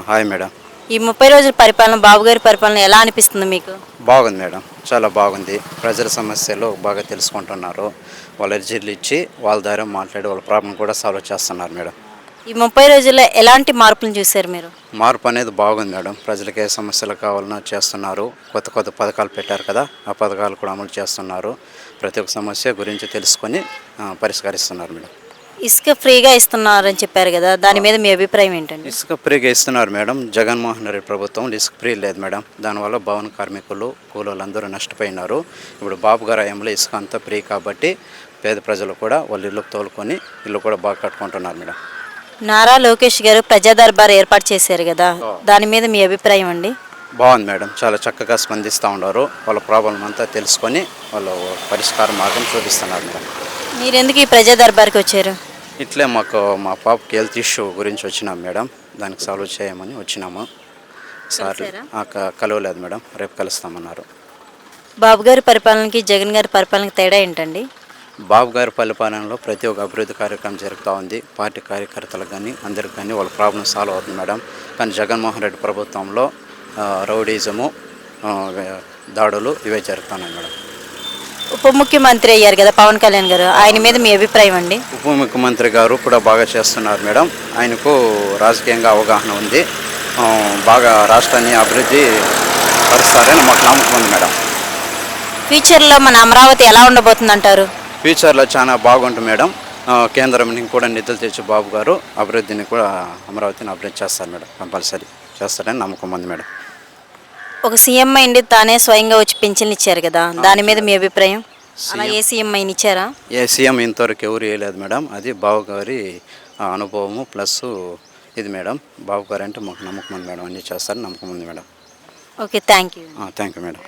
Hi madam. ఈ 30 రోజుల పరిపాలన బాబు గారి పరిపాలన ఎలా అనిపిస్తుంది మీకు? బాగుంది మేడం, చాలా బాగుంది. ప్రజల సమస్యలు బాగా తెలుసుకుంటున్నారు. వాళ్ళ అర్జీలు ఇచ్చి వాళ్ళ ద్వారా మాట్లాడి వాళ్ళ ప్రాబ్లం కూడా సాల్వ్ చేస్తున్నారు మేడం. ఈ 30 రోజుల్లో ఎలాంటి మార్పులను చూశారు మీరు? మార్పు అనేది బాగుంది మేడం. ప్రజలకు ఏ సమస్యలు కావాలన్నా చేస్తున్నారు. కొత్త కొత్త పథకాలు పెట్టారు కదా, ఆ పథకాలు కూడా అమలు చేస్తున్నారు. ప్రతి ఒక్క సమస్య గురించి తెలుసుకొని పరిష్కరిస్తున్నారు మేడం. ఇసుక ఫ్రీగా ఇస్తున్నారని చెప్పారు కదా, దాని మీద మీ అభిప్రాయం ఏంటండి? ఇసుక ఫ్రీగా ఇస్తున్నారు మేడం. జగన్మోహన్ రెడ్డి ప్రభుత్వం ఇసుక ఫ్రీ లేదు మేడం. దానివల్ల భవన కార్మికులు కూలోళ్ళందరూ నష్టపోయినారు. ఇప్పుడు బాబు గారి హయాంలో ఇసుక అంతా ఫ్రీ కాబట్టి పేద ప్రజలు కూడా వాళ్ళ ఇల్లు తోలుకొని ఇల్లు కూడా బాగా కట్టుకుంటున్నారు మేడం. నారా లోకేష్ గారు ప్రజా దర్బార్ ఏర్పాటు చేశారు కదా, దాని మీద మీ అభిప్రాయం అండి? బాగుంది మేడం, చాలా చక్కగా స్పందిస్తూ ఉన్నారు. వాళ్ళ ప్రాబ్లం అంతా తెలుసుకొని వాళ్ళు పరిష్కార మార్గం చూపిస్తున్నారు మేడం. మీరు ఎందుకు ఈ ప్రజా దర్బార్కి వచ్చారు? ఇట్లే మాకు మా పాపకి హెల్త్ ఇష్యూ గురించి వచ్చినాం మేడం. దానికి సాల్వ్ చేయమని వచ్చినాము. సార్ కలవలేదు మేడం, రేపు కలుస్తామన్నారు. బాబు గారి పరిపాలనకి జగన్ గారి పరిపాలనకి తేడా ఏంటండి? బాబు గారి పరిపాలనలో ప్రతి ఒక్క అభివృద్ధి కార్యక్రమం జరుగుతూ ఉంది. పార్టీ కార్యకర్తలకు కానీ అందరికి కానీ వాళ్ళ ప్రాబ్లం సాల్వ్ అవుతుంది మేడం. కానీ జగన్మోహన్ రెడ్డి ప్రభుత్వంలో రౌడీజము, దాడులు ఇవే జరుగుతున్నాయి మేడం. ఉప ముఖ్యమంత్రి అయ్యారు కదా పవన్ కళ్యాణ్ గారు, ఆయన మీద మీ అభిప్రాయం అండి? ఉప ముఖ్యమంత్రి గారు కూడా బాగా చేస్తున్నారు మేడం. ఆయనకు రాజకీయంగా అవగాహన ఉంది. బాగా రాష్ట్రాన్ని అభివృద్ధి పరుస్తారని మాకు నమ్మకం ఉంది మేడం. ఫ్యూచర్లో మన అమరావతి ఎలా ఉండబోతుంది అంటారు? ఫ్యూచర్లో చాలా బాగుంటుంది మేడం. కేంద్రం నుంచి కూడా నిధులు తెచ్చి బాబు గారు అభివృద్ధిని కూడా అమరావతిని అభివృద్ధి చేస్తారు మేడం. కంపల్సరీ చేస్తారని నమ్మకం ఉంది మేడం. ఒక సీఎం అయింది తానే స్వయంగా వచ్చి పింఛన్లు ఇచ్చారు కదా, దాని మీద మీ అభిప్రాయం? అలా ఏ సీఎం అయిన ఇచ్చారా? ఏ సీఎం ఇంతవరకు ఎవరు వేయలేదు మేడం. అది బాబు గారి అనుభవము ప్లస్ ఇది మేడం. బాబు గారు అంటే మాకు నమ్మకం ఉంది మేడం, అన్నీ చేస్తారని నమ్మకం ఉంది madam. Okay, thank you. Thank you madam.